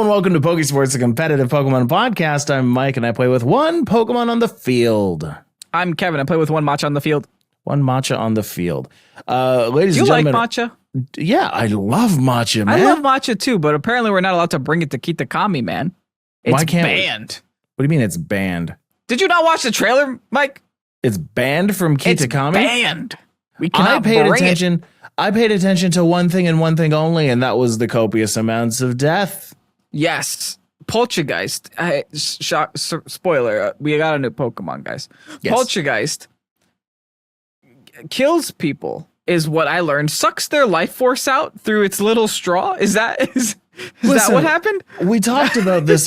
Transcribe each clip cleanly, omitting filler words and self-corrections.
and welcome to Pokésports, a competitive Pokemon podcast. I'm Mike, and I play with one Pokemon on the field. I'm Kevin. I play with one Matcha on the field. One Matcha on the field. Ladies Do and you like gentlemen. Matcha? Yeah, I love Matcha, man. I love Matcha too, but apparently we're not allowed to bring it to Kitakami, man. It's Why can't we? banned. What do you mean it's banned? Did you not watch the trailer, Mike? It's banned from Kitakami? It's banned. We cannot bring it. I paid attention to one thing and one thing only, and that was the copious amounts of death. Yes. Poltchageist. Spoiler. We got a new Pokemon, guys. Yes. Poltchageist kills people, is what I learned. Sucks their life force out through its little straw. Is that that what happened? We talked about this.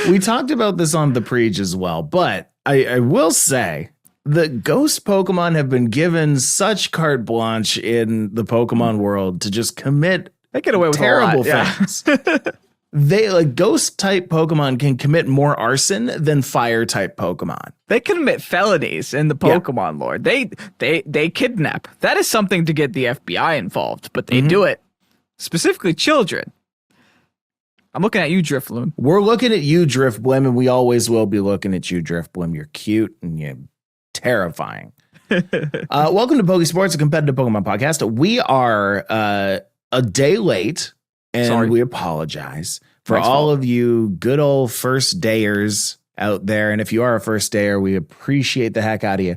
We talked about this on the Preach as well, but I will say the ghost Pokemon have been given such carte blanche in the Pokemon world to just commit Get away with terrible a lot. things. They like ghost type Pokemon can commit more arson than fire type Pokemon. They commit felonies in the Pokemon lore. They kidnap. That is something to get the FBI involved, but they do it. Specifically children. I'm looking at you, Drifloon. We're looking at you, Driftblim, and we always will be looking at you, Driftblim. You're cute and you're terrifying. Welcome to Pokésports, a competitive Pokemon podcast. We are a day late, and we apologize for all of you good old first dayers out there. And if you are a first dayer, we appreciate the heck out of you.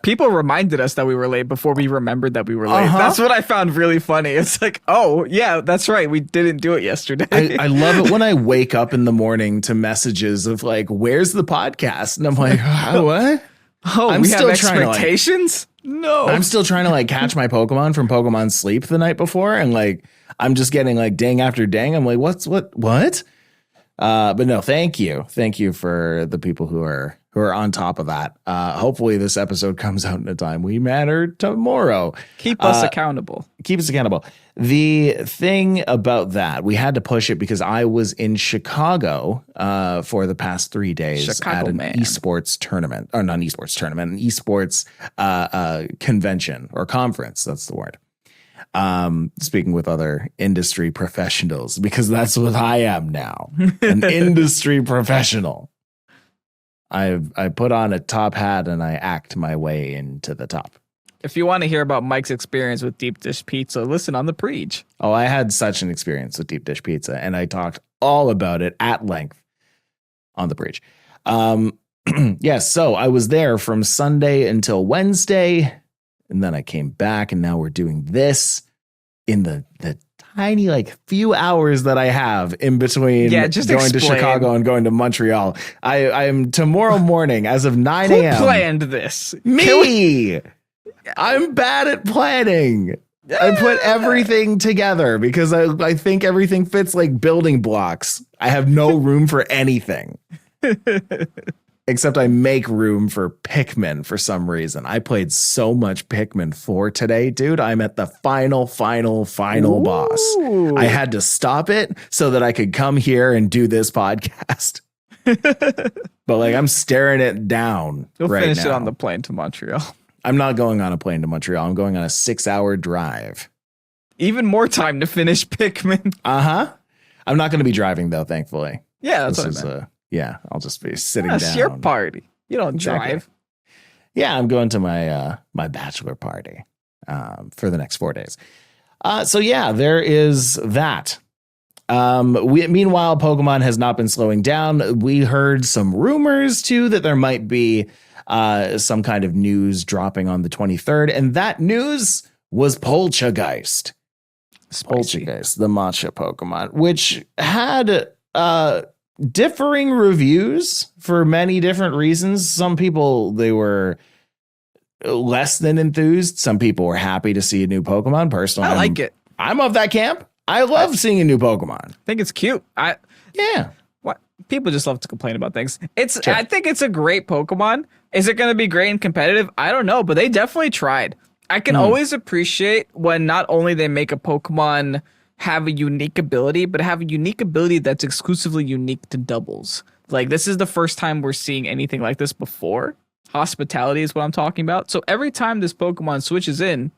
People reminded us that we were late before we remembered that we were late. That's what I found really funny. It's like, oh, yeah, that's right. We didn't do it yesterday. I love it when I wake up in the morning to messages of like, where's the podcast? And I'm like, what? Oh, we have expectations? No. I'm still trying to like catch my Pokemon from Pokemon Sleep the night before. And like, I'm just getting like ding after ding. I'm like, what? But no, thank you. Thank you for the people who are on top of that. Hopefully this episode comes out in a time we matter tomorrow. Keep us accountable. Keep us accountable. The thing about that, we had to push it because I was in Chicago for the past 3 days at an esports tournament, or not an esports tournament, an esports convention or conference. That's the word. Speaking with other industry professionals, because that's what I am now, an industry professional. I put on a top hat and I act my way into the top. If you want to hear about Mike's experience with deep dish pizza, listen on the Preach. Oh, I had such an experience with deep dish pizza, and I talked all about it at length on the Preach. Yes, so I was there from Sunday until Wednesday, and then I came back, and now we're doing this in the tiny like few hours that I have in between going to Chicago and going to Montreal. I am tomorrow morning as of 9 a.m. Who planned this? Me. I'm bad at planning. I put everything together because I think everything fits like building blocks. I have no room for anything. Except I make room for Pikmin for some reason. I played so much Pikmin 4 today, dude. I'm at the final boss. I had to stop it so that I could come here and do this podcast. But like I'm staring it down. You'll right finish now. it on the plane to Montreal. I'm not going on a plane to Montreal. I'm going on a 6-hour drive. Even more time to finish Pikmin. I'm not going to be driving though, thankfully. Yeah, that's what I meant. Yeah, I'll just be sitting down. That's your party. You don't drive. Yeah, I'm going to my my bachelor party for the next 4 days. So yeah, there is that. Meanwhile, Pokemon has not been slowing down. We heard some rumors too that there might be some kind of news dropping on the 23rd, and that news was Poltchageist. Poltchageist, the matcha Pokemon, which had differing reviews for many different reasons. Some people, they were less than enthused. Some people were happy to see a new Pokemon. Personally, I like it. I'm of that camp. I love seeing a new Pokemon. I think it's cute. What people just love to complain about things. I think it's a great Pokemon. Is it going to be great and competitive? I don't know, but they definitely tried. I can always appreciate when not only they make a Pokemon have a unique ability, but have a unique ability that's exclusively unique to doubles. Like, this is the first time we're seeing anything like this before. Hospitality is what I'm talking about. So every time this Pokemon switches in,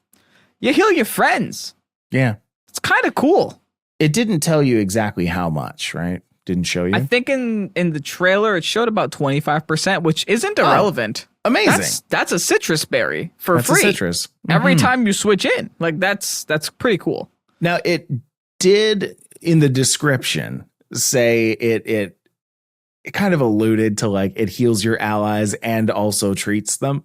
you heal your friends. Yeah. It's kind of cool. It didn't tell you exactly how much, right? Didn't show you? I think in the trailer it showed about 25%, which isn't irrelevant. Amazing. That's a citrus berry for that's free. A citrus. Every time you switch in. Like that's pretty cool. Now it did in the description say it kind of alluded to like it heals your allies and also treats them,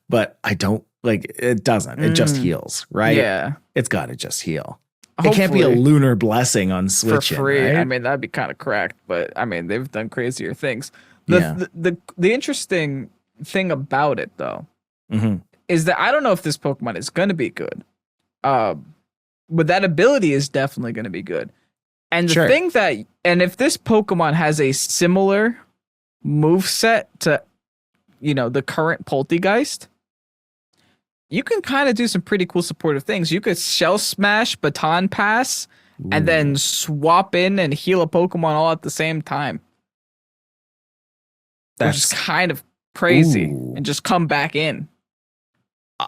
but I don't like it doesn't. It just heals, right? Yeah. It's got to just heal. Hopefully. It can't be a lunar blessing on switching for free. Right? I mean, that'd be kind of correct, but I mean, they've done crazier things. The interesting thing about it though is that I don't know if this Pokemon is going to be good. But that ability is definitely going to be good. And the thing that, and if this Pokemon has a similar moveset to, the current Poltchageist, you can kind of do some pretty cool supportive things. You could Shell Smash, Baton Pass, and then swap in and heal a Pokemon all at the same time. Which is kind of crazy. And just come back in.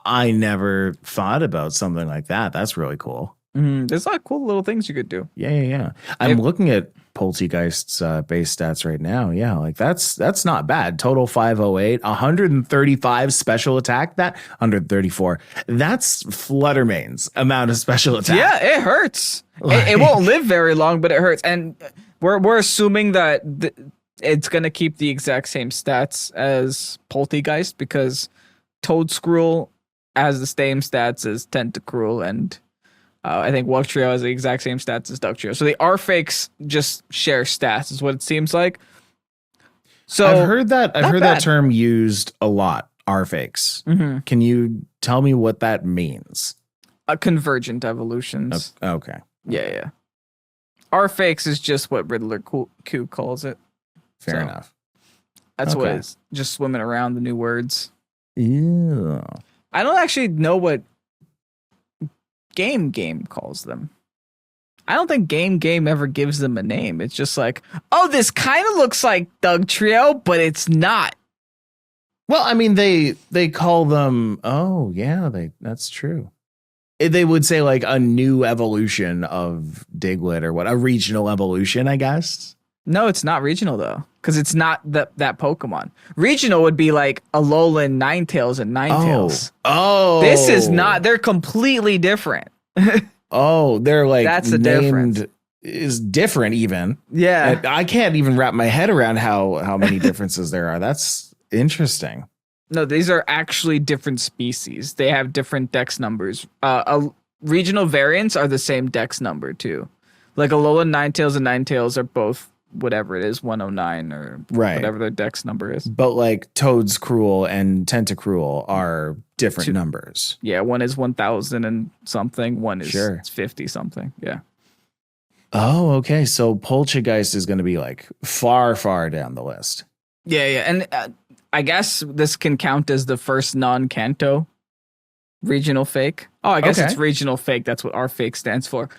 I never thought about something like that. That's really cool. There's a lot of cool little things you could do. Yeah. I'm looking at Poltchageist's base stats right now. Yeah, like that's not bad. Total 508, 135 special attack. That 134. That's Fluttermane's amount of special attack. Yeah, it hurts. It won't live very long, but it hurts. And we're assuming that it's gonna keep the exact same stats as Poltchageist because Toedscruel has the same stats as Tentacruel and. I think Wugtrio has the exact same stats as Ductrio. So the R-Fakes just share stats is what it seems like. So I've heard that term used a lot, R-Fakes. Can you tell me what that means? Convergent evolutions. Okay. Yeah. R-Fakes is just what Riddler Q calls it. Fair enough. That's what it's just swimming around the new words. Yeah. I don't actually know what Game calls them. I don't think Game ever gives them a name. It's just like, oh, this kind of looks like Dugtrio, but it's not. Well, I mean, they call them. Oh, yeah, that's true. They would say like a new evolution of Diglett or what, a regional evolution, I guess. No, it's not regional though, because it's not that Pokemon. Regional would be like Alolan Ninetales and Ninetales. Oh, this is not. They're completely different. They're like that's the difference. Is different even. Yeah, and I can't even wrap my head around how many differences there are. That's interesting. No, these are actually different species. They have different dex numbers. Regional variants are the same dex number too. Like Alolan Ninetales and Ninetales are both whatever it is, 109 or whatever their dex number is. But like Toedscruel and Tentacruel are different numbers. Yeah, one is 1,000 and something. One is 50 something. Yeah. Oh, okay. So Poltchageist is going to be like far, far down the list. Yeah. And I guess this can count as the first non-Kanto regional fake. Oh, I guess it's regional fake. That's what our fake stands for.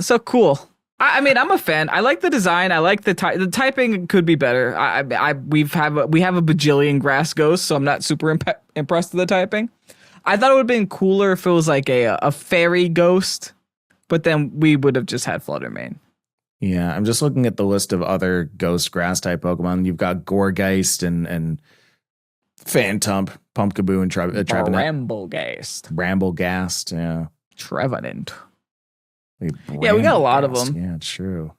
So cool. I mean, I'm a fan. I like the design. I like the typing could be better. We have a bajillion grass ghosts, so I'm not super impressed with the typing. I thought it would have been cooler if it was like a fairy ghost, but then we would have just had Fluttermane. Yeah, I'm just looking at the list of other ghost grass type Pokemon. You've got Gourgeist and Phantump, Pumpkaboo, and Trevenant. Brambleghast, yeah. Trevenant. Yeah, we got a lot of them. Yeah, true.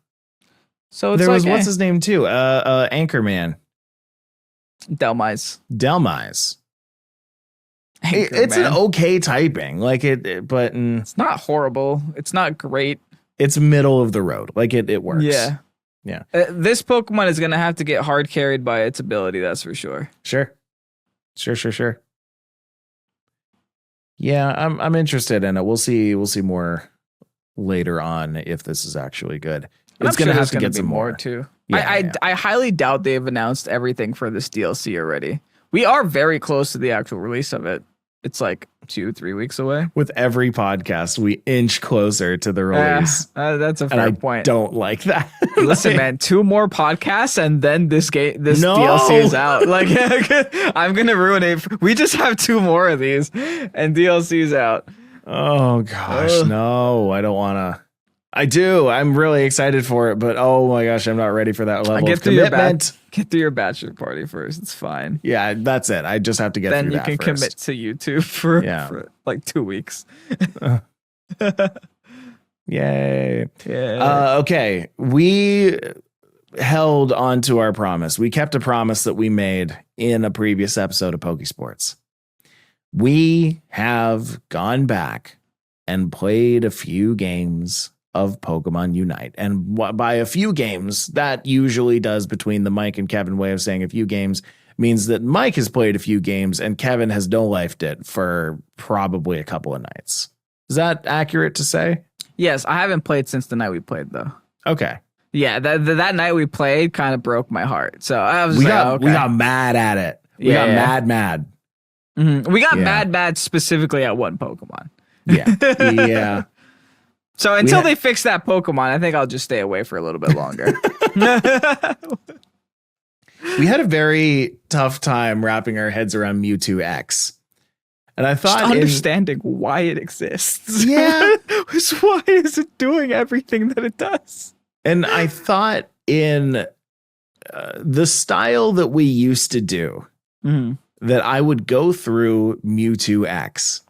So it's there was what's his name too? Anchorman. Delmise. It's an okay typing, like but it's not horrible. It's not great. It's middle of the road. Like it works. Yeah. This Pokemon is gonna have to get hard carried by its ability. That's for sure. Sure. Yeah, I'm interested in it. We'll see more later on if this is actually good. It's going to have to get some more too. I highly doubt they've announced everything for this DLC already. We are very close to the actual release of it. It's like 2-3 weeks away. With every podcast, we inch closer to the release. That's a fair point. Don't like that. Listen, man, 2 more podcasts and then this DLC is out. Like, I'm gonna ruin it. We just have 2 more of these, and DLC is out. Oh gosh, no, I don't want to. I do. I'm really excited for it, but oh my gosh, I'm not ready for that level of commitment. Get through your bachelor party first. It's fine. Yeah, that's it. I just have to get through that first. Then you can commit to YouTube for like 2 weeks. Yay. Yeah. Okay. We held on to our promise. We kept a promise that we made in a previous episode of Pokésports. We have gone back and played a few games of Pokemon Unite. And by a few games, that usually does, between the Mike and Kevin way of saying a few games, means that Mike has played a few games and Kevin has no-lifed it for probably a couple of nights. Is that accurate to say? Yes, I haven't played since the night we played, though. Okay. Yeah, that night we played kind of broke my heart. So I was we got mad at it. We got mad. Mm-hmm. We got mad specifically at one Pokemon. Yeah. Yeah. So until they fix that Pokemon, I think I'll just stay away for a little bit longer. We had a very tough time wrapping our heads around Mewtwo X. And I thought just understanding why it exists. Yeah. Why is it doing everything that it does? And I thought in the style that we used to do, that I would go through Mewtwo X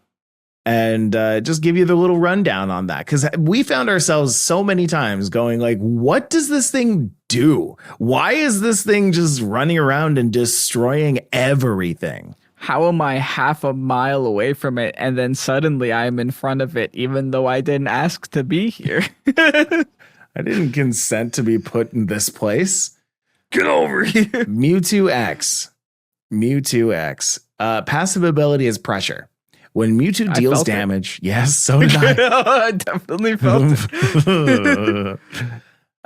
and just give you the little rundown on that. Because we found ourselves so many times going like, what does this thing do? Why is this thing just running around and destroying everything? How am I half a mile away from it and then suddenly I'm in front of it even though I didn't ask to be here? I didn't consent to be put in this place. Get over here. Mewtwo X. Passive ability is pressure. When Mewtwo deals damage, yes, so did I. I definitely felt it.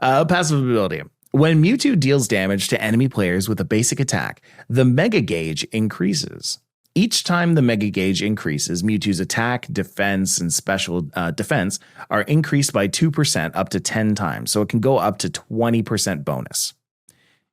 Passive ability. When Mewtwo deals damage to enemy players with a basic attack, the Mega Gauge increases. Each time the Mega Gauge increases, Mewtwo's attack, defense, and special defense are increased by 2% up to 10 times, so it can go up to 20% bonus.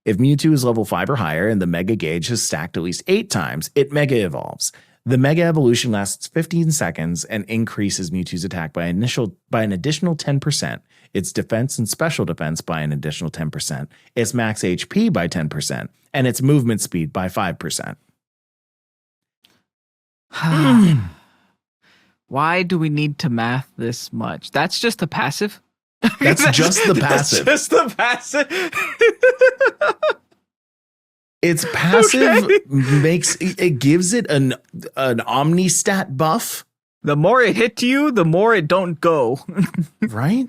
If Mewtwo is level 5 or higher and the Mega Gauge has stacked at least 8 times, it Mega Evolves. The Mega Evolution lasts 15 seconds and increases Mewtwo's attack by an additional 10%, its defense and special defense by an additional 10%, its max HP by 10%, and its movement speed by 5%. Why do we need to math this much? That's just the passive? That's just the passive. That's just the passive. Its passive gives it an Omnistat buff. The more it hits you, the more it don't go. Right?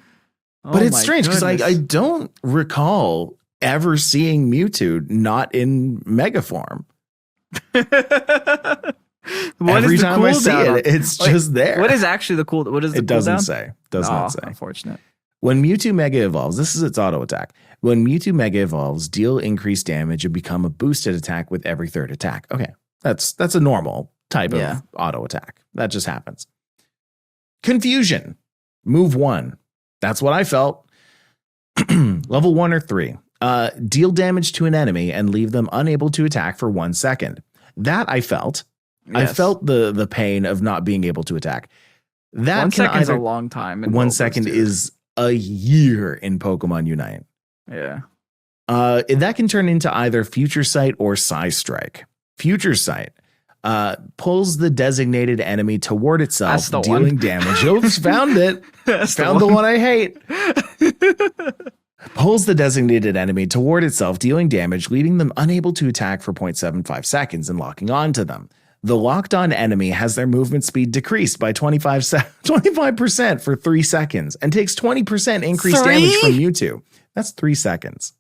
But it's strange because I don't recall ever seeing Mewtwo not in Mega form. Every time I see it, it's just there. What is actually the cool? What is the cooldown? It doesn't say. Does not say. Unfortunate. When Mewtwo Mega Evolves, this is its auto attack. When Mewtwo Mega Evolves, deal increased damage and become a boosted attack with every third attack. Okay, that's a normal type of auto attack. That just happens. Confusion. Move 1. That's what I felt. Level 1 or 3. Deal damage to an enemy and leave them unable to attack for 1 second. That I felt. Yes. I felt the pain of not being able to attack. That 1 second is a long time. 1 second is a year in Pokemon Unite. Yeah. That can turn into either Future Sight or Psy Strike. Future Sight pulls the designated enemy toward itself, dealing damage. Oops, found it. Found the one I hate. Pulls the designated enemy toward itself, dealing damage, leaving them unable to attack for 0.75 seconds and locking on to them. The locked on enemy has their movement speed decreased by 25% for 3 seconds and takes 20% increased damage from Mewtwo. That's 3 seconds.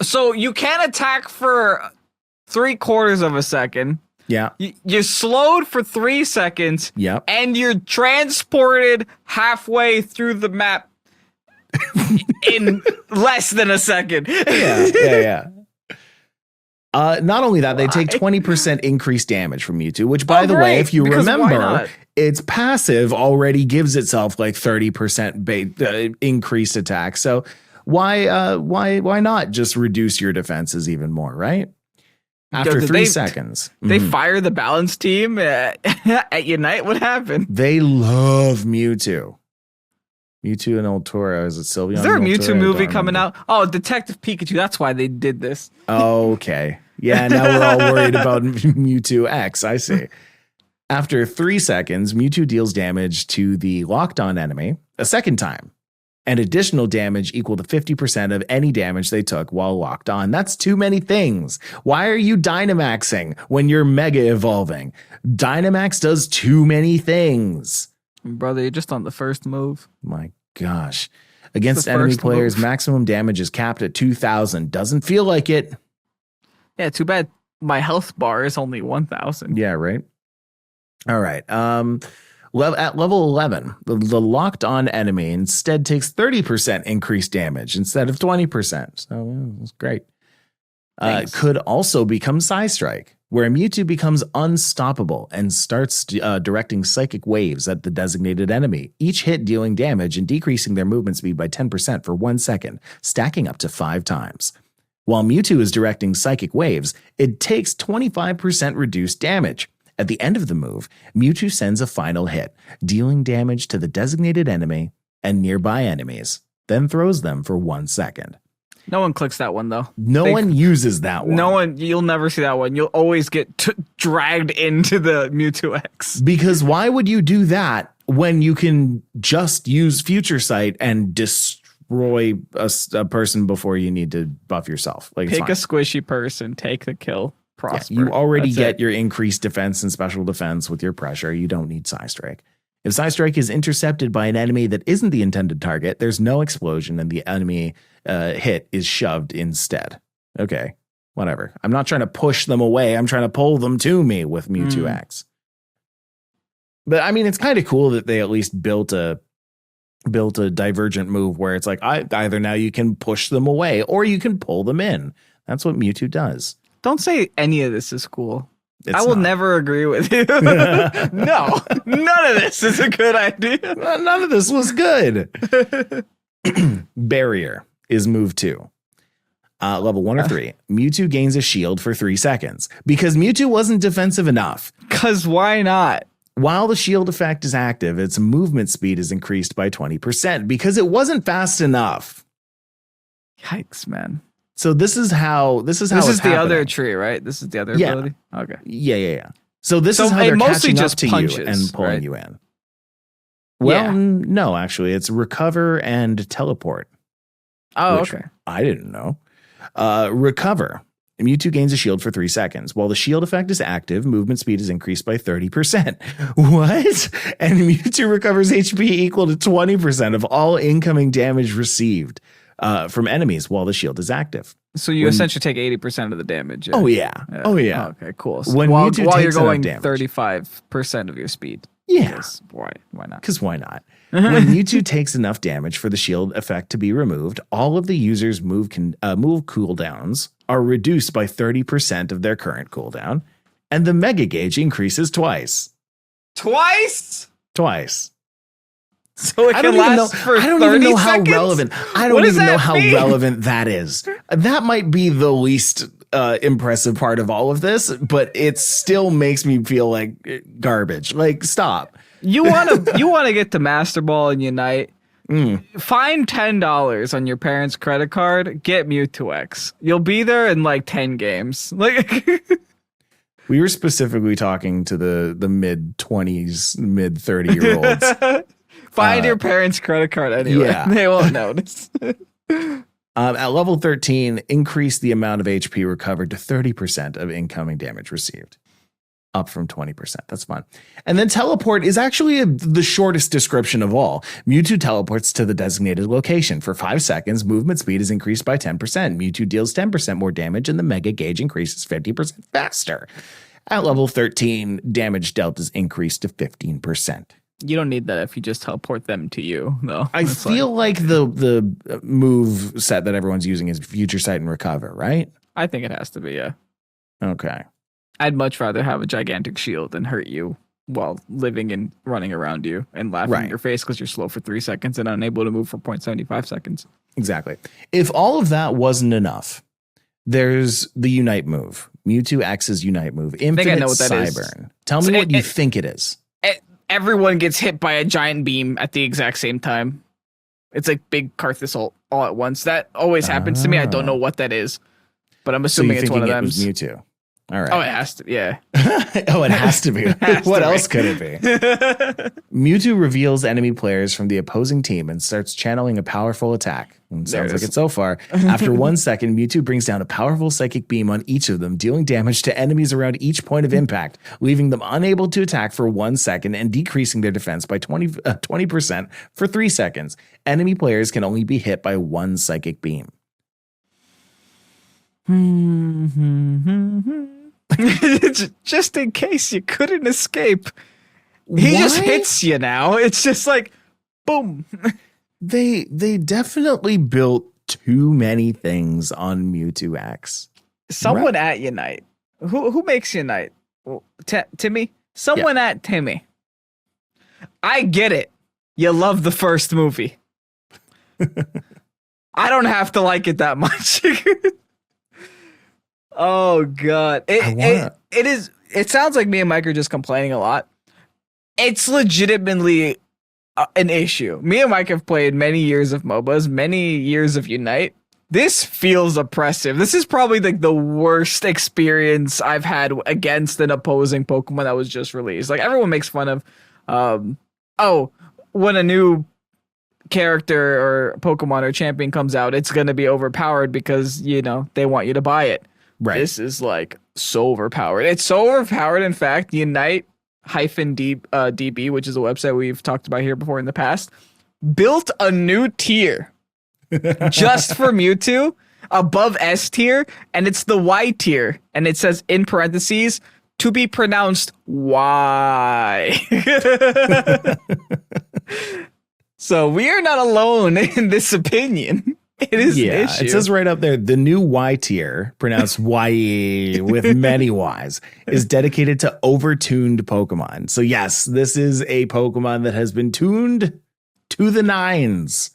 So you can't attack for 3/4 of a second. Yeah. You're slowed for 3 seconds. Yep. And you're transported halfway through the map in less than a second. Yeah. Not only that, they take 20% increased damage from Mewtwo, which, by the way, if you remember, its passive already gives itself like 30% increased attack. So why not just reduce your defenses even more, right? After 3 seconds. They fire the balance team at Unite? What happened? They love Mewtwo. Mewtwo and Ultora. Is it Sylveon? Is there a Mewtwo movie coming out? Oh, Detective Pikachu. That's why they did this. Okay. Yeah, now we're all worried about Mewtwo X. I see. After 3 seconds, Mewtwo deals damage to the locked on enemy a second time, and additional damage equal to 50% of any damage they took while locked on. That's too many things. Why are you Dynamaxing when you're Mega Evolving? Dynamax does too many things. Brother, you're just on the first move. My gosh. Against enemy players, maximum damage is capped at 2,000. Doesn't feel like it. Yeah, too bad my health bar is only 1,000. Yeah, right. All right. At level 11, the locked on enemy instead takes 30% increased damage instead of 20%. So that's great. Could also become Psystrike, where Mewtwo becomes unstoppable and starts directing psychic waves at the designated enemy, each hit dealing damage and decreasing their movement speed by 10% for 1 second, stacking up to 5 times. While Mewtwo is directing psychic waves, it takes 25% reduced damage. At the end of the move, Mewtwo sends a final hit, dealing damage to the designated enemy and nearby enemies, then throws them for 1 second. No one clicks that one, though. No one uses that one. You'll never see that one. You'll always get dragged into the Mewtwo X. Because why would you do that when you can just use Future Sight and destroy a person before you need to buff yourself? Like, pick a squishy person, take the kill. Prosper. Yeah, you already get your increased defense and special defense with your pressure. You don't need Psystrike. If Psystrike is intercepted by an enemy that isn't the intended target, there's no explosion and the enemy hit is shoved instead. Okay, whatever. I'm not trying to push them away. I'm trying to pull them to me with Mewtwo X. But I mean, it's kind of cool that they at least built a divergent move where it's like either now you can push them away or you can pull them in. That's what Mewtwo does. Don't say any of this is cool. I will never agree with you. No, none of this is a good idea. None of this was good. Barrier is move 2. Level 1 or 3. Mewtwo gains a shield for 3 seconds because Mewtwo wasn't defensive enough. Because why not? While the shield effect is active, its movement speed is increased by 20% because it wasn't fast enough. Yikes, man. So this is the other tree, right? This is the other ability? Okay. Yeah. So this is how they're mostly catching just up to punches, you and pulling you in. Well, no, actually, it's recover and teleport. Oh, okay. I didn't know. Recover. Mewtwo gains a shield for 3 seconds. While the shield effect is active, movement speed is increased by 30%. What? And Mewtwo recovers HP equal to 20% of all incoming damage received from enemies while the shield is active. So you essentially take 80% of the damage. Oh, yeah. Oh, yeah. Okay, cool. So while you're going 35% of your speed. Yeah. Why not? Because why not? When Mewtwo takes enough damage for the shield effect to be removed, all of the user's move cooldowns are reduced by 30% of their current cooldown, and the Mega Gauge increases twice. Twice. So it can last for 30 seconds? I don't even know how relevant. I don't even know how relevant that is. That might be the least impressive part of all of this, but it still makes me feel like garbage. Like, stop. You want to get the Master Ball and Unite. Find $10 on your parents' credit card. Get Mewtwo X. You'll be there in like 10 games. Like. We were specifically talking to the mid-20s, mid-30-year-olds. Find your parents' credit card anyway. Yeah. They won't notice. At level 13, increase the amount of HP recovered to 30% of incoming damage received. Up from 20%. That's fun. And then teleport is actually the shortest description of all. Mewtwo teleports to the designated location. For 5 seconds, movement speed is increased by 10%. Mewtwo deals 10% more damage, and the Mega Gauge increases 50% faster. At level 13, damage dealt is increased to 15%. You don't need that if you just teleport them to you, though. I feel like the move set that everyone's using is Future Sight and Recover, right? I think it has to be, yeah. Okay. I'd much rather have a gigantic shield than hurt you while living and running around you and laughing in your face because you're slow for 3 seconds and unable to move for 0.75 seconds. Exactly. If all of that wasn't enough, There's the Unite move. Mewtwo X's Unite move. Infinite I know what that Cyburn. is. Tell me what you think it is. Everyone gets hit by a giant beam at the exact same time. It's like big Karthus ult all at once. That always happens to me. I don't know what that is, but I'm assuming it's one of them. It was Mewtwo. All right. Oh, it has to. Yeah. It has to be. What else could it be? Mewtwo reveals enemy players from the opposing team and starts channeling a powerful attack. Sounds like it so far. After 1 second, Mewtwo brings down a powerful psychic beam on each of them, dealing damage to enemies around each point of impact, leaving them unable to attack for 1 second and decreasing their defense by 20% for 3 seconds. Enemy players can only be hit by one psychic beam. Just in case you couldn't escape. He just hits you now. It's just like, boom. They definitely built too many things on Mewtwo X. Someone at Unite. Who makes Unite? Timmy? Someone at Timmy. I get it. You love the first movie. I don't have to like it that much. Oh God. It sounds like me and Mike are just complaining a lot. It's legitimately an issue. Me and Mike have played many years of MOBAs, many years of Unite. This feels oppressive. This is probably like the worst experience I've had against an opposing Pokemon that was just released. Like everyone makes fun of, when a new character or Pokemon or champion comes out, it's going to be overpowered because, they want you to buy it. Right. This is like so overpowered. It's so overpowered. In fact, Unite-DB, which is a website we've talked about here before in the past, built a new tier just for Mewtwo above S tier, and it's the Y tier, and it says in parentheses to be pronounced Y. So we are not alone in this opinion. It is an issue. It says right up there, the new Y tier, pronounced Y with many Ys, is dedicated to overtuned Pokemon. So yes, this is a Pokemon that has been tuned to the nines.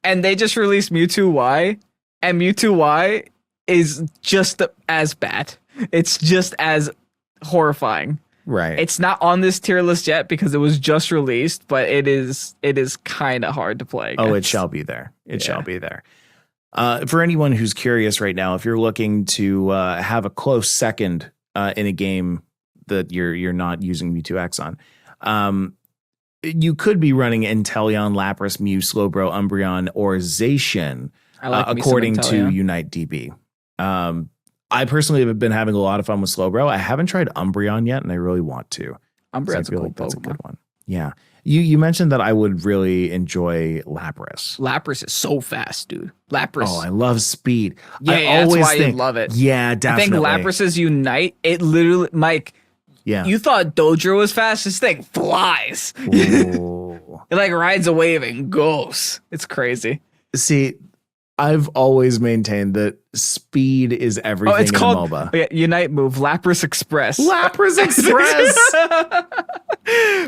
And they just released Mewtwo Y, and Mewtwo Y is just as bad. It's just as horrifying. Right. It's not on this tier list yet because it was just released, but it is kind of hard to play against. Oh, it shall be there. It shall be there. For anyone who's curious right now, if you're looking to have a close second in a game that you're not using Mewtwo X on, you could be running Inteleon, Lapras, Mew, Slowbro, Umbreon, or Zacian, according to Unite DB. I personally have been having a lot of fun with Slowbro. I haven't tried Umbreon yet, and I really want to. Umbreon's a cool Pokemon. That's a good one. Yeah. You mentioned that I would really enjoy Lapras. Lapras is so fast, dude. Lapras. Oh, I love speed. Yeah, that's why you love it. Yeah, definitely. I think Lapras's Unite, it literally, Mike, you thought Dodrio was fast? This thing flies. It like rides a wave and goes. It's crazy. See, I've always maintained that speed is everything in a MOBA. Unite move, Lapras Express. Lapras Express!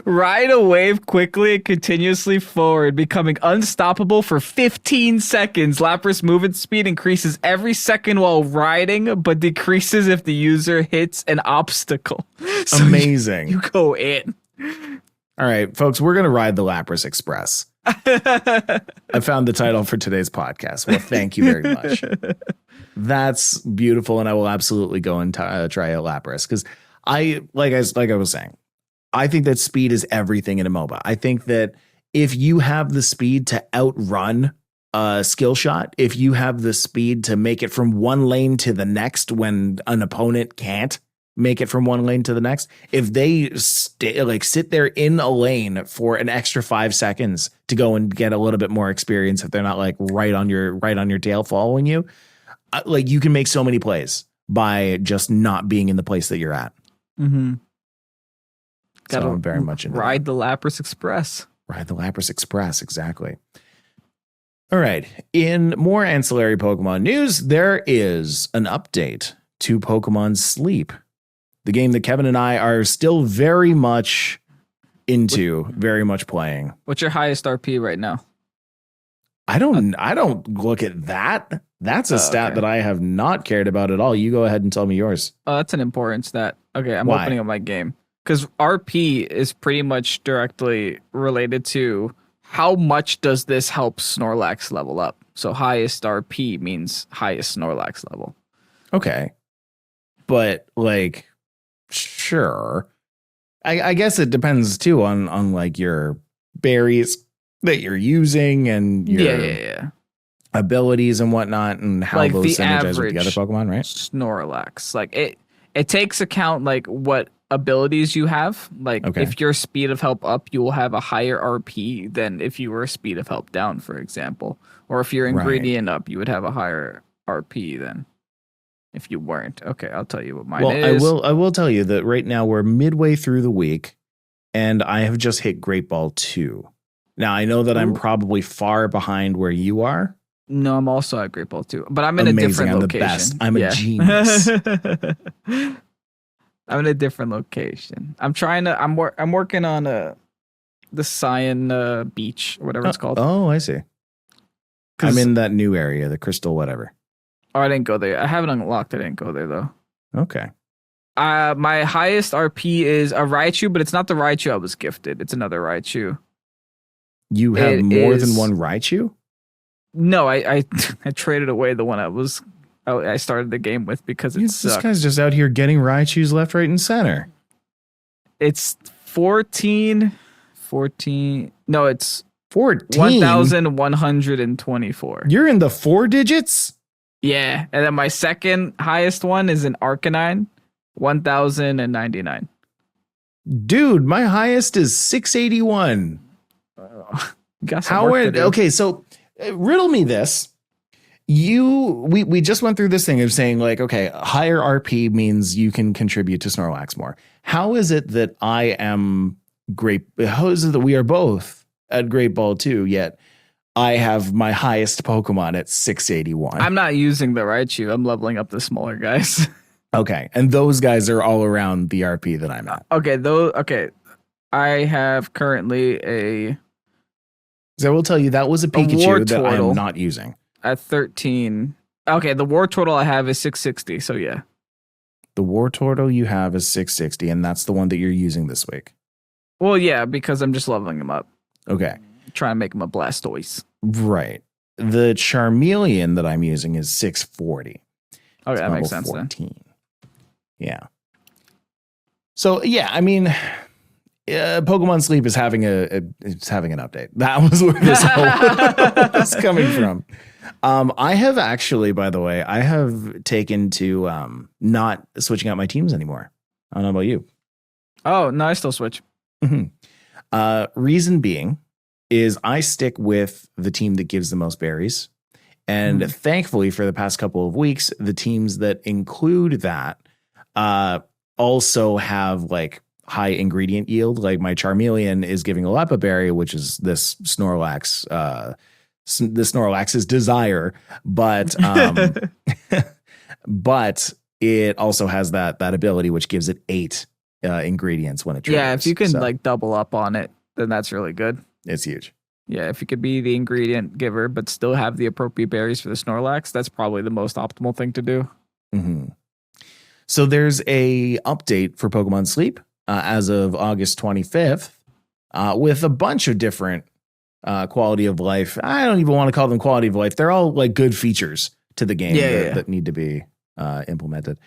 Ride a wave quickly and continuously forward, becoming unstoppable for 15 seconds. Lapras movement speed increases every second while riding, but decreases if the user hits an obstacle. So amazing. You go in. All right, folks, we're going to ride the Lapras Express. I found the title for today's podcast. Well, thank you very much. That's beautiful, and I will absolutely go and try a Lapras because I was saying, I think that speed is everything in a MOBA. I think that if you have the speed to outrun a skill shot, if you have the speed to make it from one lane to the next when an opponent can't make it from one lane to the next, if they sit there in a lane for an extra 5 seconds to go and get a little bit more experience, if they're not like right on your tail following you, you can make so many plays by just not being in the place that you're at. Mm-hmm. So I'm very much into ride the Lapras Express. Ride the Lapras Express, exactly. All right. In more ancillary Pokemon news, there is an update to Pokemon Sleep, the game that Kevin and I are still very much into, very much playing. What's your highest RP right now? I don't look at that. That's a stat that I have not cared about at all. You go ahead and tell me yours. Oh, that's an important stat. Okay, I'm Why? opening up my game. Because RP is pretty much directly related to how much does this help Snorlax level up. So highest RP means highest Snorlax level. Okay. But like, sure. I guess it depends too on like your berries that you're using and your abilities and whatnot and how like those synergize with the other Pokemon, right? Snorlax. Like it takes account like what abilities you have. Like if your speed of help up, you will have a higher RP than if you were speed of help down, for example. Or if your ingredient up, you would have a higher RP than if you weren't. Okay, I'll tell you what mine is. I will tell you that right now we're midway through the week and I have just hit Great Ball 2. Now I know that I'm probably far behind where you are. No, I'm also at Great Ball 2, but I'm in a different location. I'm the best. I'm a genius. I'm in a different location. I'm working on the Cyan beach or whatever it's called. Oh, I see. I'm in that new area, the Crystal whatever. Oh, I didn't go there. I haven't unlocked. I didn't go there though. Okay. My highest RP is a Raichu, but it's not the Raichu I was gifted. It's another Raichu. You have more than one Raichu? No, I traded away the one I started the game with because it's this guy's just out here getting Raichus left, right, and center. It's 14. No, it's 14. 1,124. You're in the 4 digits? Yeah, and then my second highest one is an Arcanine, 1,099. Dude, my highest is 681. Okay, so riddle me this. We just went through this thing of saying like, okay, higher RP means you can contribute to Snorlax more. How is it that I am great? How is it that we are both at Great Ball 2, yet I have my highest Pokemon at 681? I'm not using the Raichu. I'm leveling up the smaller guys. Okay, and those guys are all around the RP that I'm at. Okay, I have currently a... So I will tell you, that was a Pikachu that I am not using. At 13. Okay, the War Turtle I have is 660, so yeah. The War Turtle you have is 660, and that's the one that you're using this week. Well, yeah, because I'm just leveling him up. Okay. Trying to make him a Blastoise. Right. The Charmeleon that I'm using is 640. Okay, that makes sense 14. Then. Yeah. So, yeah, I mean... Pokemon Sleep is having an update. That was where this whole was coming from. I have actually, by the way, I have taken to not switching out my teams anymore. I don't know about you. Oh, no, I still switch. Mm-hmm. Reason being is I stick with the team that gives the most berries. And thankfully for the past couple of weeks, the teams that include that also have like high ingredient yield. Like my Charmeleon is giving a Lepa berry, which is this Snorlax, this Snorlax's desire, but but it also has that ability which gives it 8 ingredients when it triggers. Yeah, if you can like double up on it, then that's really good. It's huge. Yeah, if you could be the ingredient giver but still have the appropriate berries for the Snorlax, that's probably the most optimal thing to do. Mm-hmm. So there's a update for Pokemon Sleep as of August 25th with a bunch of different quality of life. I don't even want to call them quality of life. They're all like good features to the game that need to be implemented.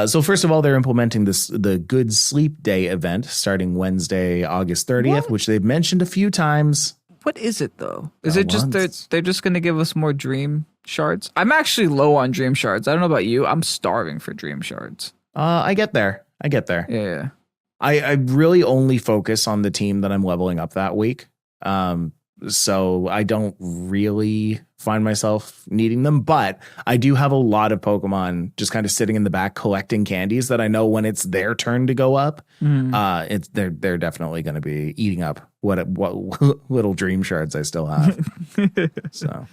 So first of all, they're implementing the Good Sleep Day event starting Wednesday, August 30th, which they've mentioned a few times. What is it though? Is it just they're just going to give us more dream shards? I'm actually low on dream shards. I don't know about you. I'm starving for dream shards. I get there. Yeah. I really only focus on the team that I'm leveling up that week. So I don't really find myself needing them, but I do have a lot of Pokemon just kind of sitting in the back collecting candies that I know when it's their turn to go up, they're definitely going to be eating up what little dream shards I still have. So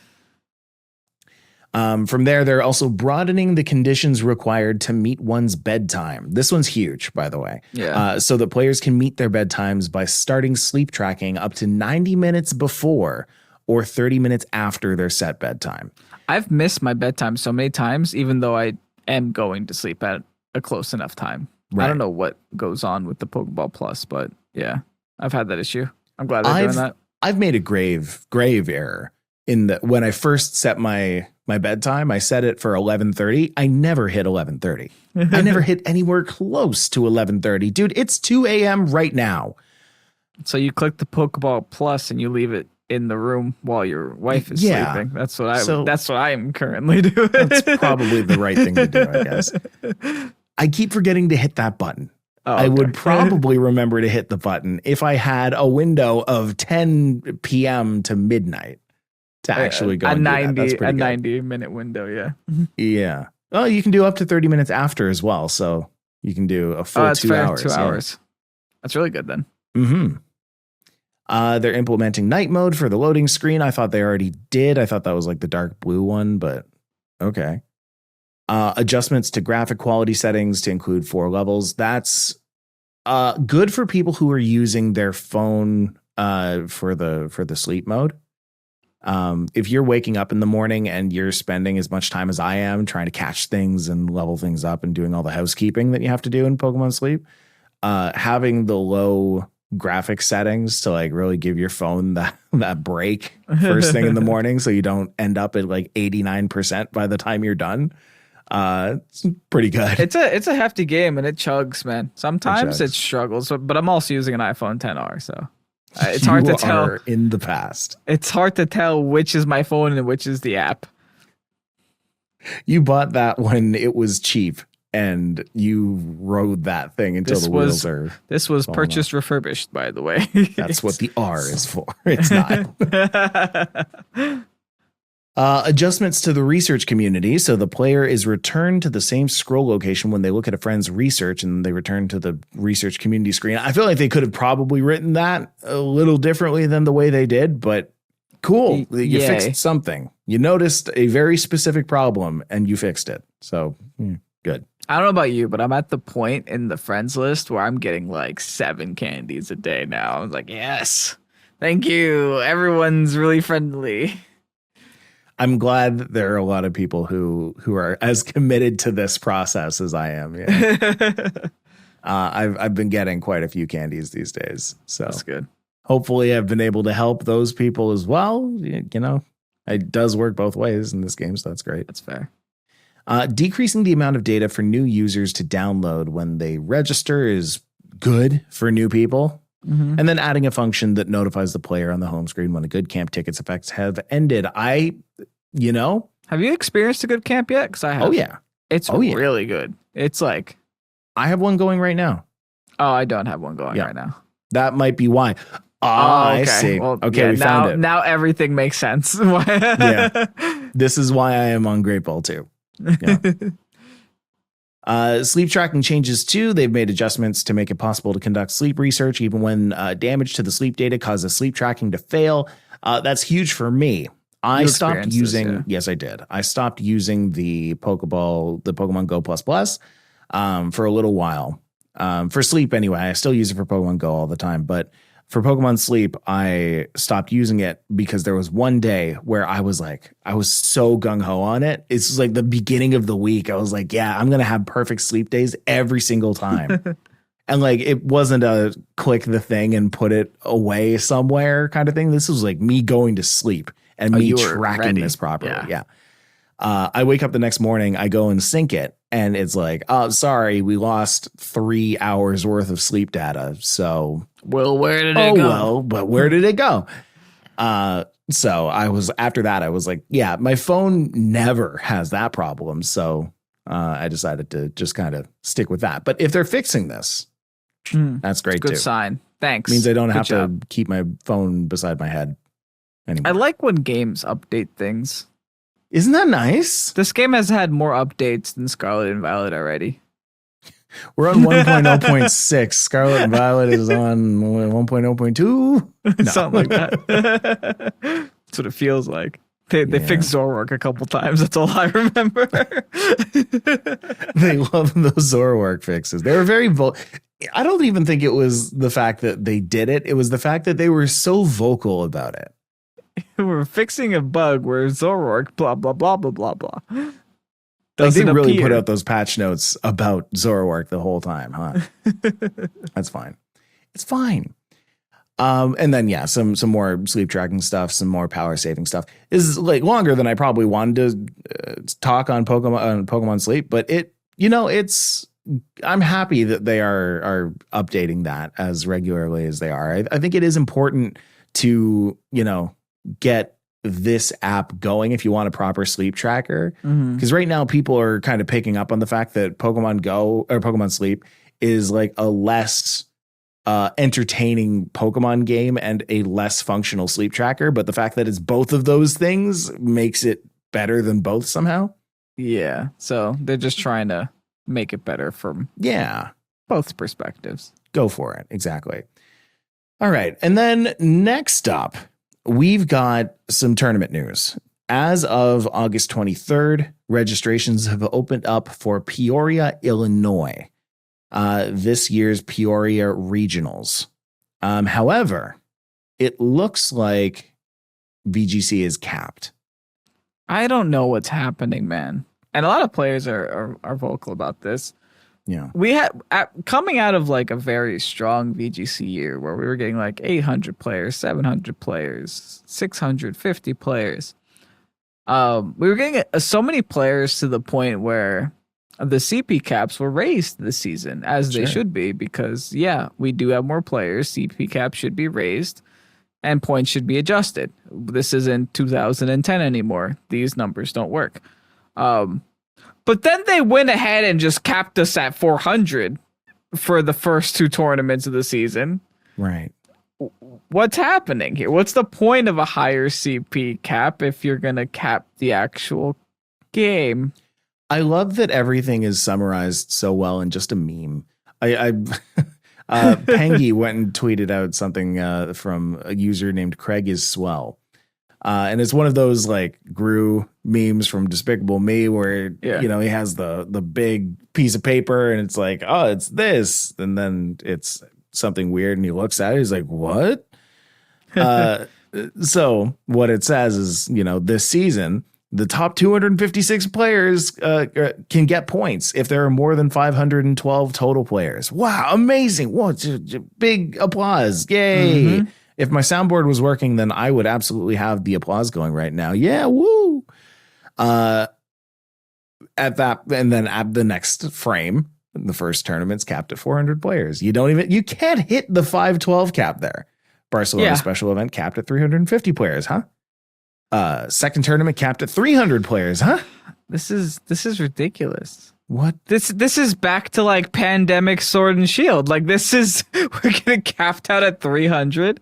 from there, they're also broadening the conditions required to meet one's bedtime. This one's huge, by the way. Yeah. So that players can meet their bedtimes by starting sleep tracking up to 90 minutes before or 30 minutes after their set bedtime. I've missed my bedtime so many times, even though I am going to sleep at a close enough time. Right. I don't know what goes on with the Pokeball Plus, but yeah, I've had that issue. I'm glad they're doing that. I've made a grave error in that when I first set my bedtime, I set it for 11:30. I never hit 11:30. I never hit anywhere close to 11:30. Dude, it's 2 a.m. right now. So you click the Pokeball Plus and you leave it in the room while your wife is sleeping. That's what I am currently doing. That's probably the right thing to do, I guess. I keep forgetting to hit that button. Oh, okay. I would probably remember to hit the button if I had a window of 10 p.m. to midnight to actually go a and 90-minute window. Yeah. Yeah. Well, you can do up to 30 minutes after as well. So you can do a full 2 hours. 2 hours. That's really good then. Mm-hmm. They're implementing night mode for the loading screen. I thought they already did. I thought that was like the dark blue one, but okay. Adjustments to graphic quality settings to include 4 levels. That's good for people who are using their phone for the sleep mode. If you're waking up in the morning and you're spending as much time as I am trying to catch things and level things up and doing all the housekeeping that you have to do in Pokemon Sleep, having the low graphic settings to like really give your phone that break first thing in the morning so you don't end up at like 89% by the time you're done. It's pretty good. It's a hefty game and it chugs, man. Sometimes it struggles, but I'm also using an iPhone XR, so it's hard to tell. In the past, it's hard to tell which is my phone and which is the app. You bought that when it was cheap, and you rode that thing until the wheels are. This was purchased refurbished, by the way. That's what the R is for. It's not. Adjustments to the research community. So the player is returned to the same scroll location when they look at a friend's research and they return to the research community screen. I feel like they could have probably written that a little differently than the way they did, but cool. You fixed something. You noticed a very specific problem and you fixed it. So good. I don't know about you, but I'm at the point in the friends list where I'm getting like 7 candies a day now. I'm like, yes, thank you. Everyone's really friendly. I'm glad that there are a lot of people who are as committed to this process as I am. Yeah. I've been getting quite a few candies these days, so that's good. Hopefully, I've been able to help those people as well. You know, it does work both ways in this game, so that's great. That's fair. Decreasing the amount of data for new users to download when they register is good for new people. Mm-hmm. And then adding a function that notifies the player on the home screen when a good camp ticket's effects have ended. Have you experienced a good camp yet? Because I have. Oh, yeah. It's really good. It's like. I have one going right now. Oh, I don't have one going right now. That might be why. I see. Well, we found it. Now everything makes sense. Yeah. This is why I am on Great Ball too. Yeah. Sleep tracking changes too. They've made adjustments to make it possible to conduct sleep research even when damage to the sleep data causes sleep tracking to fail. That's huge for me. I stopped using. Yes, I did. I stopped using the Pokemon Go Plus for a little while. For sleep anyway. I still use it for Pokemon Go all the time, but for Pokemon Sleep, I stopped using it because there was one day where I was so gung-ho on it. It's like the beginning of the week. I was like, yeah, I'm going to have perfect sleep days every single time. And like, it wasn't a click the thing and put it away somewhere kind of thing. This was like me going to sleep and me tracking this properly. Yeah. I wake up the next morning, I go and sync it, and it's like, oh, sorry, we lost 3 hours worth of sleep data. So, well, where did it go? Well, but where did it go? So after that, I was like, yeah, my phone never has that problem. So I decided to just kind of stick with that. But if they're fixing this, that's great too. Good sign. Thanks. Means I don't have to keep my phone beside my head anymore. I like when games update things. Isn't that nice? This game has had more updates than Scarlet and Violet already. We're on 1.0.6. Scarlet and Violet is on 1.0.2. No. Something like that. That's what it feels like. They fixed Zoroark a couple times. That's all I remember. They love those Zoroark fixes. They were very I don't even think it was the fact that they did it. It was the fact that they were so vocal about it. we're fixing a bug where Zoroark, blah, blah, blah, blah, blah, blah. Like they really put out those patch notes about Zoroark the whole time, huh? That's fine. It's fine. And then some more sleep tracking stuff, some more power saving stuff. This is like longer than I probably wanted to talk on Pokemon Sleep, but I'm happy that they are updating that as regularly as they are. I think it is important to, get this app going if you want a proper sleep tracker. Because right now people are kind of picking up on the fact that Pokemon Go or Pokemon Sleep is like a less entertaining Pokemon game and a less functional sleep tracker. But the fact that it's both of those things makes it better than both somehow. Yeah. So they're just trying to make it better from both perspectives. Go for it. Exactly. All right. And then next up, we've got some tournament news. As of August 23rd, registrations have opened up for Peoria, Illinois, this year's Peoria Regionals. However, it looks like VGC is capped. I don't know what's happening, man. And a lot of players are vocal about this. Yeah. We had coming out of like a very strong VGC year where we were getting like 800 players, 700 players, 650 players. We were getting so many players to the point where the CP caps were raised this season, as they should be, because we do have more players. CP caps should be raised and points should be adjusted. This isn't 2010 anymore. These numbers don't work. But then they went ahead and just capped us at 400 for the first two tournaments of the season. Right. What's happening here? What's the point of a higher CP cap if you're going to cap the actual game? I love that everything is summarized so well in just a meme. Pengy went and tweeted out something from a user named Craig is Swell. And it's one of those like Gru memes from Despicable Me where, he has the big piece of paper and it's like, oh, it's this. And then it's something weird and he looks at it. He's like, what? So what it says is, this season, the top 256 players can get points if there are more than 512 total players. Wow, amazing. What big applause. Yay. Mm-hmm. If my soundboard was working, then I would absolutely have the applause going right now. Yeah, woo. At that, and then at the next frame, the first tournament's capped at 400 players. You can't hit the 512 cap there. Barcelona special event capped at 350 players, huh? Second tournament capped at 300 players, huh? This is ridiculous. What? This is back to like pandemic Sword and Shield. Like we're getting capped out at 300.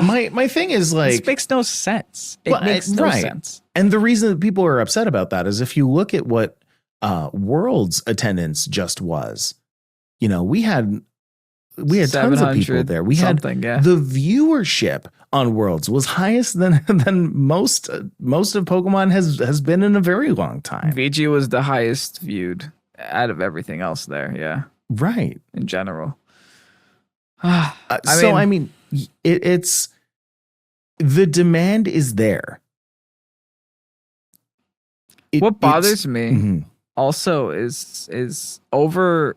My thing is like, this makes no sense. It makes no sense. And the reason that people are upset about that is if you look at what Worlds attendance just was, we had tons of people there. We had the viewership on Worlds was highest than most of Pokemon has been in a very long time. VG was the highest viewed out of everything else there. Yeah. Right. In general. I mean, it's the demand is there. What bothers me also is over.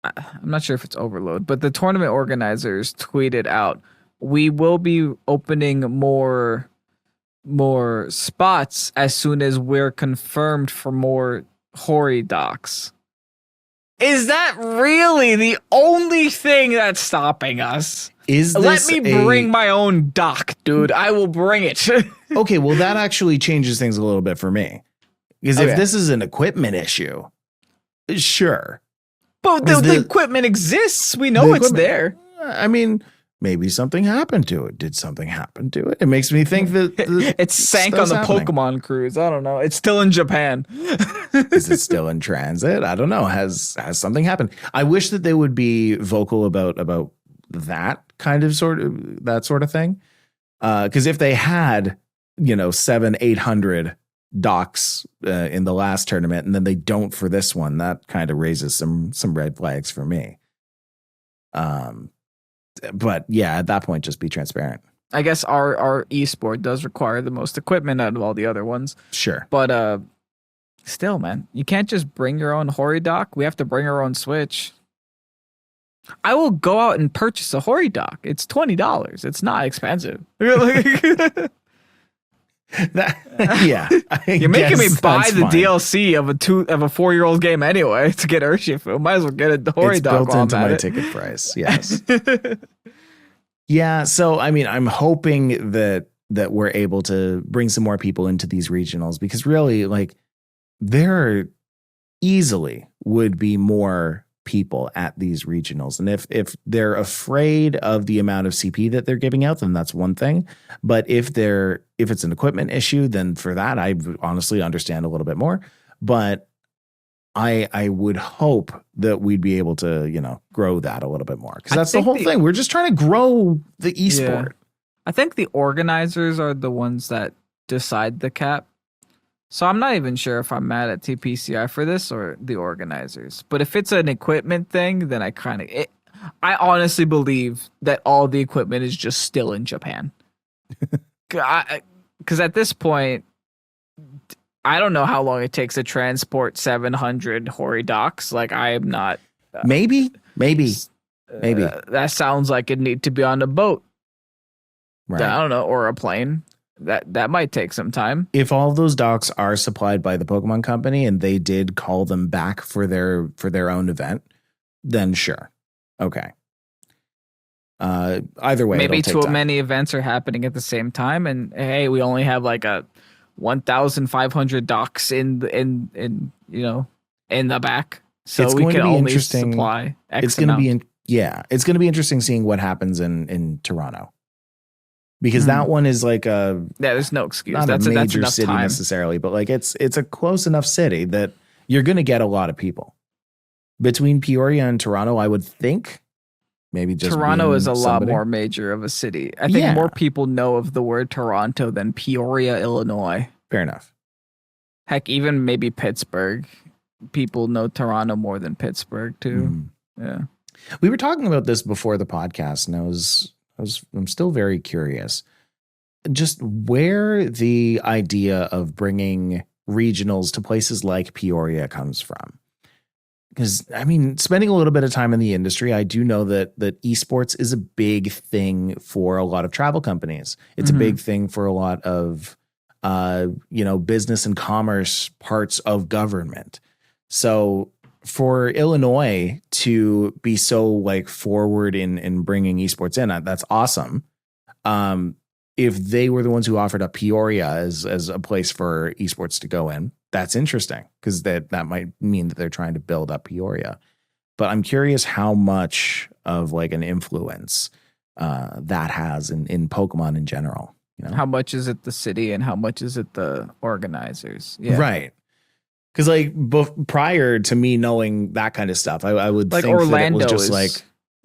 I'm not sure if it's overload, but the tournament organizers tweeted out, we will be opening more spots as soon as we're confirmed for more Hori docs. Is that really the only thing that's stopping us? Let me bring my own doc, dude. I will bring it. Okay, well, that actually changes things a little bit for me. Because if this is an equipment issue, sure. But the equipment exists. We know it's there. I mean, maybe something happened to it. Did something happen to it? It makes me think that it sank on the Pokemon cruise. I don't know. It's still in Japan. Is it still in transit? I don't know. Has something happened? I wish that they would be vocal about that kind of sort of thing. Because if they had, 700-800 docs in the last tournament and then they don't for this one, that kind of raises some red flags for me. But yeah, at that point, just be transparent. I guess our esport does require the most equipment out of all the other ones. Sure. But still, man, you can't just bring your own Hori dock. We have to bring our own Switch. I will go out and purchase a Hori dock. It's $20. It's not expensive. Yeah. You're making me buy the DLC of a 4-year-old game anyway to get Urshifu. Might as well get a Hori dock. It's built into my ticket price. Yes. Yeah. So, I mean, I'm hoping that we're able to bring some more people into these regionals, because really, like, there easily would be more people at these regionals. And if they're afraid of the amount of CP that they're giving out, then that's one thing. But if it's an equipment issue, then for that, I honestly understand a little bit more. But I would hope that we'd be able to, grow that a little bit more, because that's the whole thing. We're just trying to grow the esport. Yeah. I think the organizers are the ones that decide the cap. So I'm not even sure if I'm mad at TPCI for this or the organizers. But if it's an equipment thing, then I honestly believe that all the equipment is just still in Japan. Because at this point, I don't know how long it takes to transport 700 Hori docks. Like, I am not. Maybe. That sounds like it need to be on a boat. Right. I don't know, or a plane. That might take some time. If all of those docks are supplied by the Pokemon Company and they did call them back for their own event, then sure. Okay. Either way, maybe too many events are happening at the same time, and hey, we only have like a 1,500 docks in the back, so we can only supply X It's going to be it's going to be interesting seeing what happens in Toronto. Because that one is like there's no excuse. Not that's a major enough city time. necessarily, but like it's a close enough city that you're going to get a lot of people. Between Peoria and Toronto, I would think maybe just Toronto is a lot more major of a city. I think more people know of the word Toronto than Peoria, Illinois. Fair enough. Heck, even maybe Pittsburgh. People know Toronto more than Pittsburgh too. Yeah. We were talking about this before the podcast, and I'm still very curious just where the idea of bringing regionals to places like Peoria comes from. Because, I mean, spending a little bit of time in the industry, I do know that esports is a big thing for a lot of travel companies. It's a big thing for a lot of, business and commerce parts of government. So for Illinois to be so like forward in bringing esports in, that's awesome. If they were the ones who offered up Peoria as a place for esports to go in, that's interesting, because that might mean that they're trying to build up Peoria. But I'm curious how much of like an influence that has in Pokemon in general. How much is it the city and how much is it the organizers? Yeah. Right. Because like prior to me knowing that kind of stuff, I would like think Orlando that it was just is like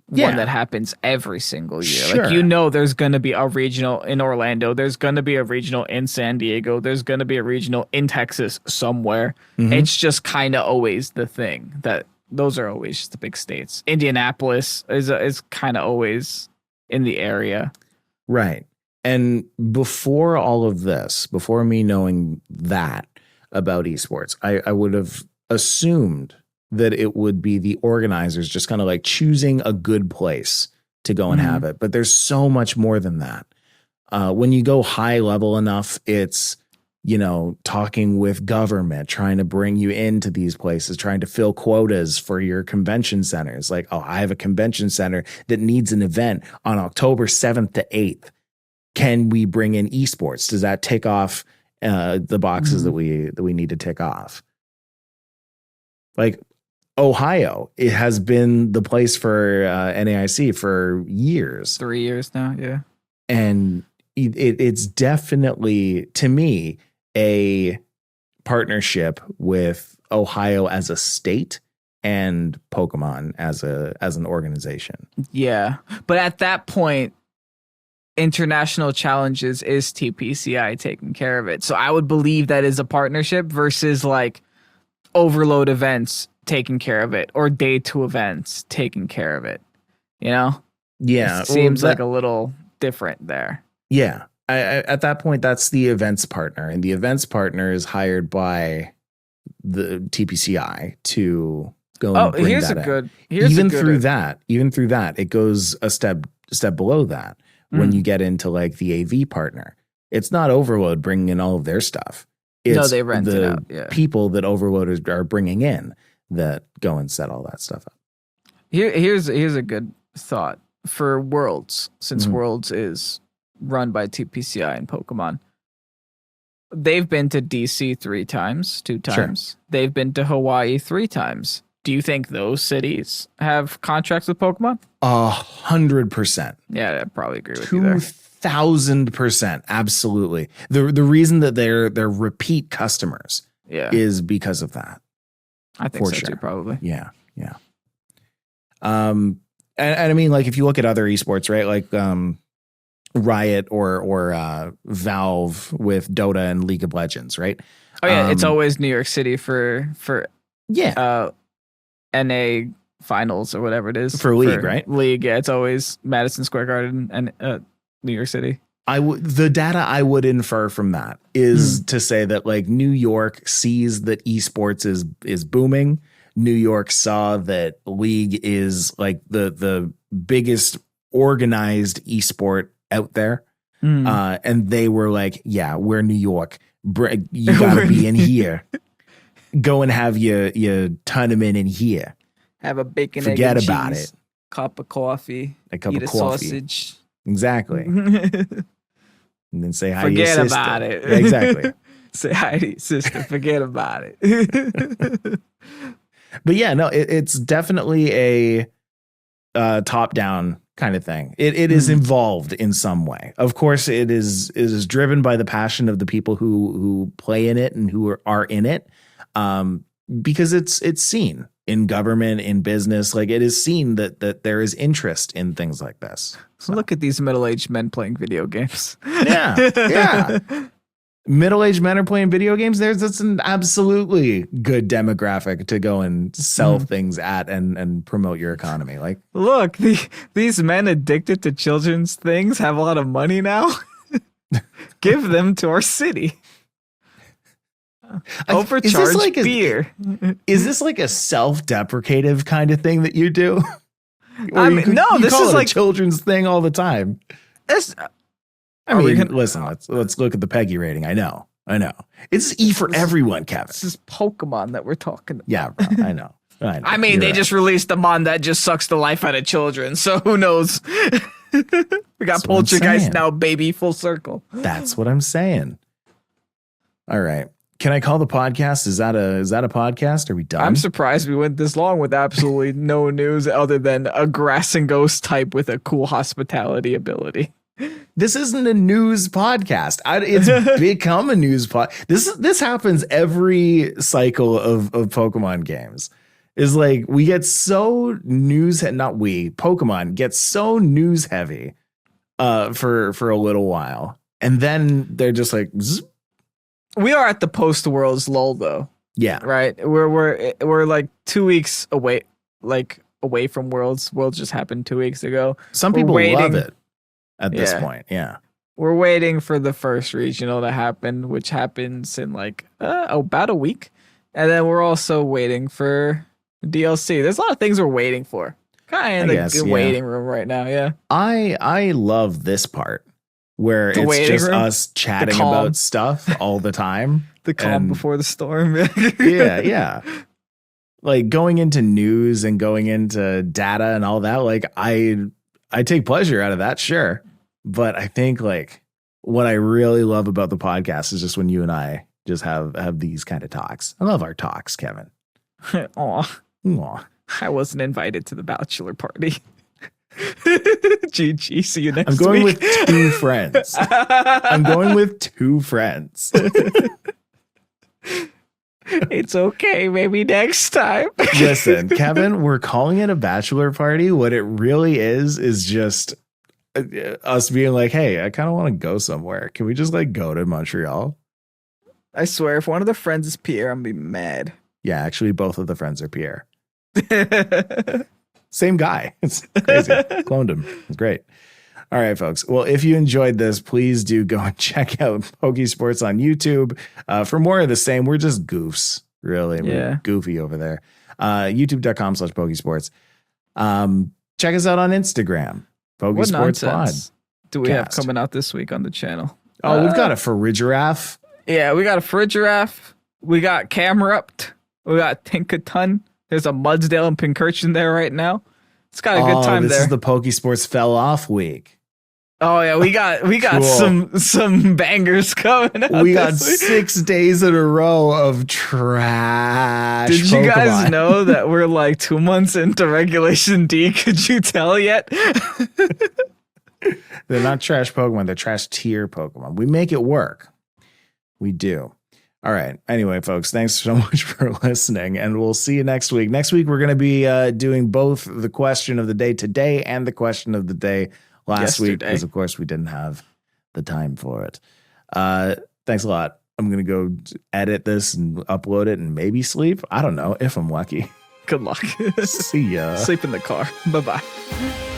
one that happens every single year. Sure. Like, there's going to be a regional in Orlando. There's going to be a regional in San Diego. There's going to be a regional in Texas somewhere. It's just kind of always the thing that those are always just the big states. Indianapolis is kind of always in the area. Right. And before all of this, before me knowing that about esports, I would have assumed that it would be the organizers just kind of like choosing a good place to go and have it. But there's so much more than that. When you go high level enough, it's, talking with government, trying to bring you into these places, trying to fill quotas for your convention centers. Like, oh, I have a convention center that needs an event on October 7th to 8th. Can we bring in esports? Does that tick off the boxes that we need to tick off? Like Ohio, it has been the place for NAIC for years. 3 years now, yeah. And it's definitely, to me, a partnership with Ohio as a state and Pokemon as an organization. Yeah. But at that point, International Challenges is TPCI taking care of it. So I would believe that is a partnership versus like Overload events taking care of it or Day 2 events taking care of it. Yeah. It seems like a little different there. Yeah. At that point, that's the events partner, and the events partner is hired by the TPCI to go and bring here's that a in. good. Even through that, it goes a step below that when you get into like the AV partner. It's not Overload bringing in all of their stuff. It's they rent it out. Yeah. people that Overload are bringing in that go and set all that stuff up. Here's a good thought for Worlds, since Worlds is run by TPCI and Pokemon. They've been to DC 2 times. Sure. They've been to Hawaii 3 times. Do you think those cities have contracts with Pokemon? 100%. Yeah, I'd probably agree with you there. 2,000%. Absolutely. The reason that they're repeat customers is because of that. I think so too, probably. Yeah. And I mean, like, if you look at other esports, right? Like Riot or Valve with Dota and League of Legends, right? Oh yeah, it's always New York City for NA finals or whatever it is for League, right? League, yeah, it's always Madison Square Garden and New York City. The data I would infer from that is to say that like New York sees that esports is booming. New York saw that League is like the biggest organized esport out there. And they were like, yeah, we're New York. You gotta be in here. Go and have your tournament in here. Have a bacon, forget egg, and about cheese, it. Cup of coffee. Eat a sausage. Exactly. And then say hi to your sister. Forget about it. Yeah, exactly. Say hi to your sister. Forget about it. But yeah, no, it's definitely a top-down kind of thing. It is involved in some way. Of course, it is driven by the passion of the people who play in it and who are in it, because it's seen in government, in business. Like, it is seen that there is interest in things like this. So. Look at these middle-aged men playing video games. Yeah. Middle-aged men are playing video games. That's an absolutely good demographic to go and sell things at and promote your economy. Like, look, these men addicted to children's things have a lot of money now. Give them to our city. Overcharged like beer. Is this like a self-deprecative kind of thing that you do? I mean, no, this is like a children's thing all the time. I mean, listen, let's look at the Peggy rating. I know. It's E for everyone, Kevin. This is Pokemon that we're talking about. Yeah, bro, I know. I mean, they just released a mon that just sucks the life out of children, so who knows? We got Poltchageist now, baby, full circle. That's what I'm saying. All right. Can I call the podcast? Is that a podcast? Are we done? I'm surprised we went this long with absolutely no news other than a grass and ghost type with a cool hospitality ability. This isn't a news podcast. It's become a news pod. This happens every cycle of Pokemon games. Is like we get so Pokemon gets so news heavy for a little while, and then they're just like zzz. We are at the post Worlds lull though. Yeah. Right. We're like 2 weeks away from Worlds. Worlds just happened 2 weeks ago. Some people love it at this point. Yeah. We're waiting for the first regional to happen, which happens in like about a week. And then we're also waiting for DLC. There's a lot of things we're waiting for. Kind of in the waiting room right now. Yeah. I love this part where it's just room, us chatting about stuff all the time. The calm before the storm. Yeah. Like going into news and going into data and all that. Like I take pleasure out of that, sure. But I think like what I really love about the podcast is just when you and I just have these kind of talks. I love our talks, Kevin. Aw. I wasn't invited to the bachelor party. GG. See you next week. I'm going with 2 friends. It's okay. Maybe next time. Listen, Kevin, we're calling it a bachelor party. What it really is just us being like, hey, I kind of want to go somewhere. Can we just like go to Montreal? I swear, if one of the friends is Pierre, I'm gonna be mad. Yeah, actually, both of the friends are Pierre. Same guy. It's crazy. Cloned him. It's great. All right, folks. Well, if you enjoyed this, please do go and check out Pokésports on YouTube for more of the same. We're just goofs, really. We're goofy over there. YouTube.com/Pokésports. Check us out on Instagram. Pokésports Pod. Do we have coming out this week on the channel? Oh, we've got a Farigiraffe. Yeah, we got a Farigiraffe. We got Camerupt. We got Tinkaton. There's a Mudsdale and Pincurchin there right now. It's got a good time there. This is the Pokésports fell off week. Oh yeah, we got cool. some bangers coming out. We got 6 days in a row of trash. Did you guys know that we're like 2 months into Regulation D? Could you tell yet? They're not trash Pokemon. They're trash tier Pokemon. We make it work. We do. All right. Anyway, folks, thanks so much for listening, and we'll see you next week. Next week, we're going to be doing both the question of the day today and the question of the day last week, because, of course, we didn't have the time for it. Thanks a lot. I'm going to go edit this and upload it and maybe sleep. I don't know if I'm lucky. Good luck. See ya. Sleep in the car. Bye-bye.